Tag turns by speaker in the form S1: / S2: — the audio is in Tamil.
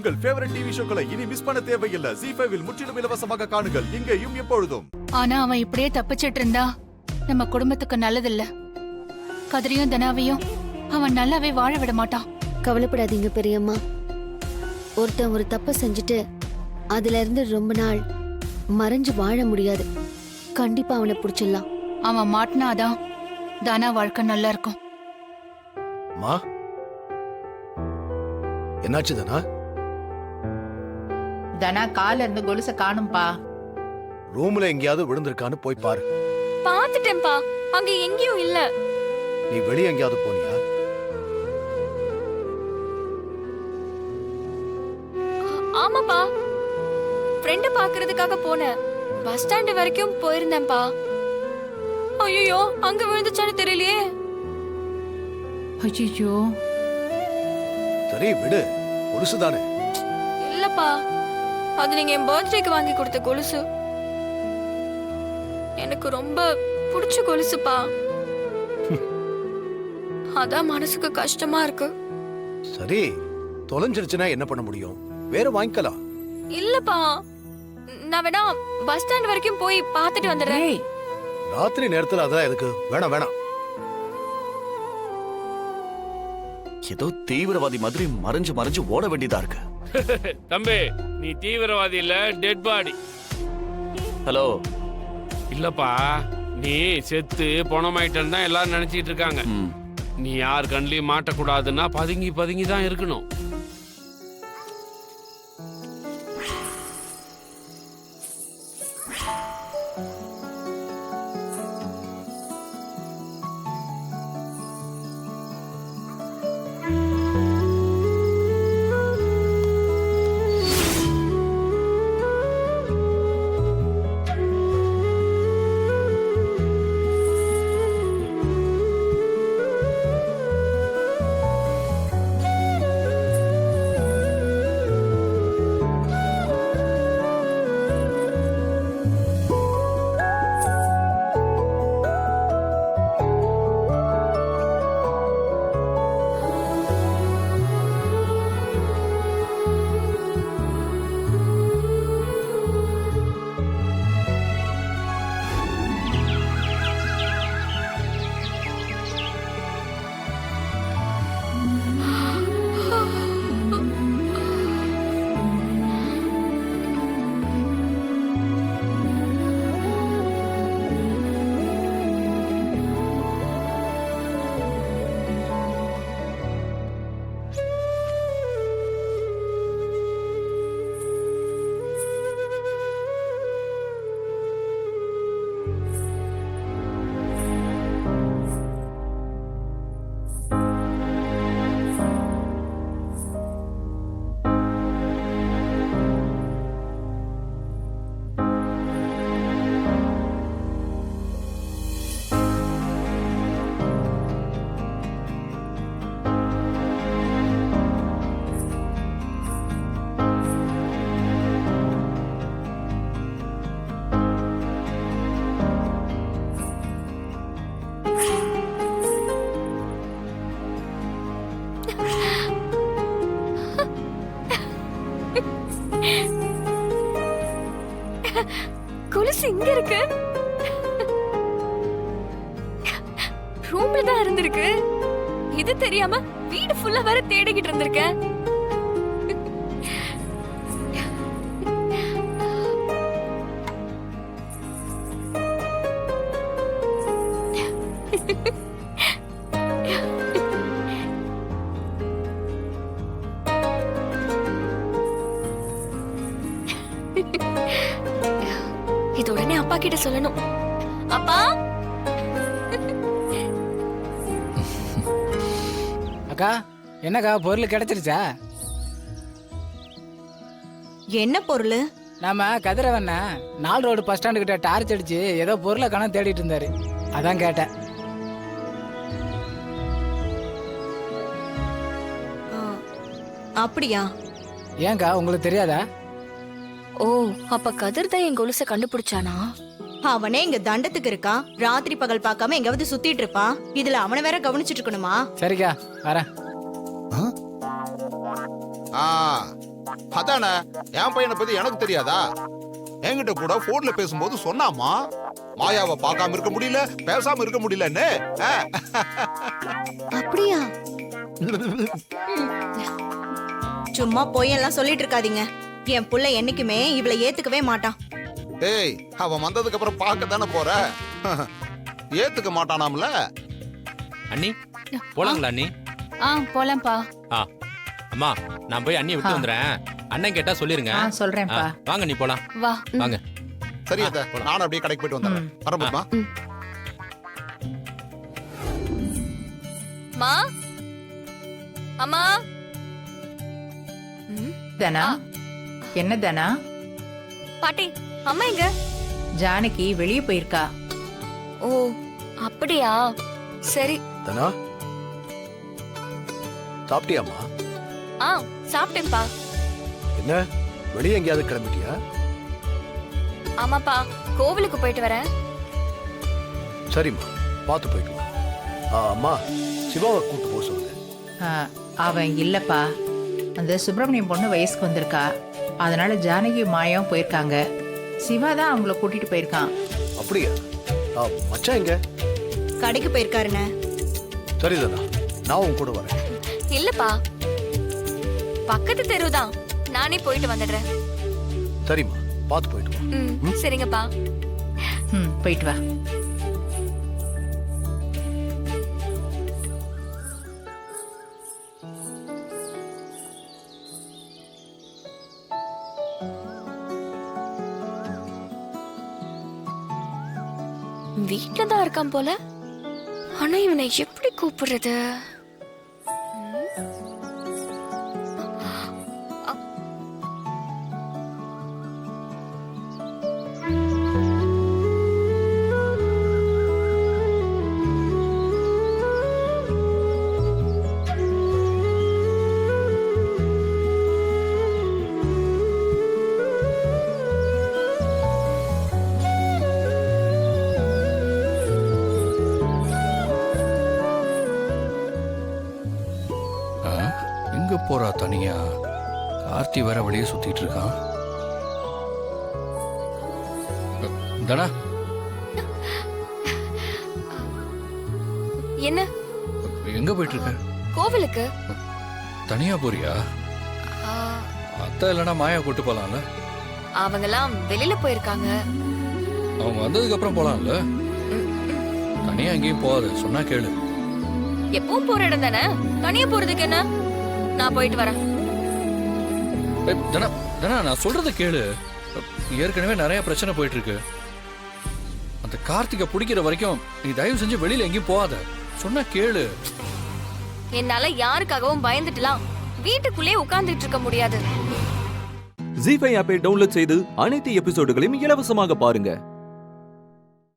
S1: உங்கள் ஃபேவரட் டிவி ஷோக்களை இனி மிஸ் பண்ண தேவையில்லை. ZEE5 இல் முற்றிலும் இலவசமாக காணுங்கள், இங்கேயும் எப்பொழுதும்.
S2: ஆனா அவன் இப்படியே தப்பிச்சிட்டு இருந்தா நம்ம குடும்பத்துக்கு நல்லதில்ல. கதிரையும் தனாவையும் அவன் நல்லாவே வாழ விட மாட்டான்.
S3: கவலைப்படாதீங்க பெரியம்மா. ஒருத்தன் ஒரு தப்ப செஞ்சுட்டு அதுல இருந்து ரொம்ப நாள் மறைஞ்சு வாழ முடியாது. கண்டிப்பா அவனை புடிச்சிடலாம்.
S2: அவன் மாட்டினாதான் தனா வாழ்க்கை நல்லா இருக்கும்.
S4: மா, என்னாச்சு தனா?
S5: தனா கால இருந்து கொலுச காணும்பா.
S4: ரூம்ல எங்கேயாவது விழுந்திருக்கான்னு போய் பாரு.
S6: பாத்துட்டேன்பா, அங்க எங்கேயும் இல்ல.
S4: நீ வெளியே எங்கேயாவது போனியா?
S6: ஆமாப்பா, ஃப்ரெண்ட பாக்குறதுக்காக போனேன். பஸ் ஸ்டாண்ட் வரைக்கும் போயிருந்தேன்பா. ஐயோ, அங்க விழுந்துச்சான்னு தெரியலையே.
S5: ஐயோ,
S4: சரி விடு, கொலுசு தானே.
S6: இல்லப்பா, அது நீங்க என் பர்த்டேக்கு வாங்கி கொடுத்த கொலுசு. எனக்கு ரொம்ப பிடிச்ச கொலுசுப்பா. அதான் மனசுக்கு கஷ்டமா இருக்கு.
S4: சரி, தொலைஞ்சிருச்சுன்னா என்ன பண்ண முடியும்? வேற வாங்கிக்கலாம்.
S6: இல்லப்பா, நான் வேணா பஸ் ஸ்டாண்ட் வரைக்கும் போய் பார்த்துட்டு வந்துடுறேன்.
S4: ராத்திரி நேரத்துல அதெல்லாம் எதுக்கு? வேணாம் வேணாம்.
S7: ஏதோ தீவிரவாதி மாதிரி மறைஞ்சு மறைஞ்சு ஓட வேண்டியதா இருக்கு.
S8: தம்பி, நீ தீவிரவாதி இல்ல, டெட் பாடி.
S7: ஹலோ.
S8: இல்லப்பா, நீ செத்து பணமாயிட்டன்னு தான் எல்லாரும் நினைச்சிட்டு இருக்காங்க. நீ யார் கண்ணிலையும் மாட்டக்கூடாதுன்னா பதுங்கி பதுங்கி தான் இருக்கணும்.
S6: கொலுசு இங்க இருக்கு. ரூம்ல தான் இருந்திருக்கு. இது தெரியாம வீடு ஃபுல்லா வேற தேடிக்கிட்டு இருந்திருக்கேன். இது உடனே அப்பா கிட்ட சொல்லணும். அப்பா,
S9: அக்கா, என்னக்கா பொருள் கிடைச்சிருச்சா?
S5: என்ன பொருள்?
S9: நாம கதிரவண்ண 4 ரோடு பஸ் ஸ்டாண்டு கிட்ட டார்ச் அடிச்சு ஏதோ பொருளை கணம் தேடிட்டு இருந்தாரு. அதான் கேட்டேன்.
S5: அப்படியா?
S9: ஏங்கா, உங்களுக்கு தெரியாதா?
S6: ஓ, அப்ப கதிர் தான் என் கொலுசை கண்டுபிடிச்சானா?
S5: அவனே இங்க தண்டத்துக்கு இருக்கான். ராத்திரி பகல் பார்க்காம எங்காவது சுத்திட்டு இருப்பான். இதுல அவனை வேற கவனிச்சிட்டு இருக்கணுமா?
S9: சரிக்கா, வரேன்.
S10: அதானே, என் பையனை பத்தி எனக்கு தெரியாதா? என்கிட்ட கூட போன்ல பேசும்போது சொன்னாமா, மாயாவை பார்க்காம இருக்க முடியல, பேசாம இருக்க முடியலன்னு.
S3: அப்படியா?
S5: சும்மா பொய்யெல்லாம் சொல்லிட்டு இருக்காதீங்க. என் புள்ள என்னைக்குமே இவளை ஏத்துக்கவே மாட்டான்.
S10: ஏய், அவன் வந்ததுக்கு அப்புறம் பார்க்க தானே போற. ஏத்துக்க மாட்டானாம்ல.
S11: அண்ணி போலாங்களா அண்ணி?
S2: போலாம்ப்பா.
S11: அம்மா நான் போய் அண்ணியை விட்டு வந்துறேன். அண்ணன் கேட்டா சொல்லிருங்க.
S12: சொல்றேன்ப்பா.
S11: வாங்க நீ போலாம்.
S2: வா.
S11: வாங்க.
S10: சரி அத்தை, நானும் அப்படியே கடைக்கு போயிட்டு வந்துடுறேன். வரமுமா?
S6: மா அம்மா.
S12: தனா, என்ன தனா?
S6: பாட்டி, அம்மா எங்க?
S12: ஜானகி வெளியே போயிருக்கா.
S6: ஓ அப்படியா, சரி.
S4: தனா, சாப்பிட்டியாமா?
S6: சாப்பிட்டேன்ப்பா.
S4: என்ன வெளியே எங்கேயாவது கிளம்பிட்டியா?
S6: ஆமாப்பா, கோவிலுக்கு போயிட்டு வரேன்.
S4: சரிம்மா, பார்த்து போயிட்டு வா. அம்மா, சிவாவை கூட்டு போக சொல்லுங்க.
S12: அவன் இல்லப்பா, அந்த சுப்பிரமணியம் பொண்ணு வயசுக்கு வந்திருக்கா. அதனால ஜானகி மாயாவும் போயிருக்காங்க. சிவா தான் அவங்கள கூட்டிட்டு போயிருக்கான்.
S4: அப்படியா? மச்சான் எங்க?
S5: கடைக்கு போயிருக்காருண்ணே.
S4: சரி தானா, நான் உன் கூட வரேன்.
S6: இல்லப்பா, பக்கத்து தெருதான், நானே போயிட்டு வந்துடுறேன்.
S4: சரிம்மா, பார்த்து போயிட்டு வா.
S6: சரிங்கப்பா.
S12: போயிட்டு வா.
S6: வீட்டுல தான் இருக்கான் போல. ஆனா இவனை எப்படி கூப்பிடுறது?
S7: எங்க போறா தனியா? கார்த்தி வேற வெளியே சுத்திட்டு இருக்கான். தனா,
S6: என்ன?
S7: எங்க போயிட்டு இருக்க?
S6: கோவிலுக்கு.
S7: தனியா போறியா? அத்தை இல்லைன்னா மாயா கூட்டு போலாம்ல?
S6: அவங்கெல்லாம் வெளியில போயிருக்காங்க.
S7: அவங்க வந்ததுக்கு அப்புறம் போலாம்ல? தனியா எங்கேயும் போகாது, சொன்னா கேளு.
S6: எப்பவும் போற இடம் தானே, தனியா போறதுக்கு என்ன? நான் போயிட்டு வரேன்.
S7: தனா, தனா, நான் சொல்றத கேளு. ஏற்கனவே நிறைய பிரச்சனை போயிட்டு இருக்கு. அந்த கார்த்திகை பிடிக்கிற வரைக்கும் நீ தயவு செஞ்சு வெளியில எங்கேயும் போகாத, சொன்னா கேளு.
S6: என்னால யாருக்காகவும் பயந்துட்டுலாம் வீட்டுக்குள்ளே உட்கார்ந்துட்டு இருக்க முடியாது.
S13: ஜீ5 ஆப்பை டவுன்லோட் செய்து அனைத்து எபிசோடுகளையும் இலவசமாக பாருங்க.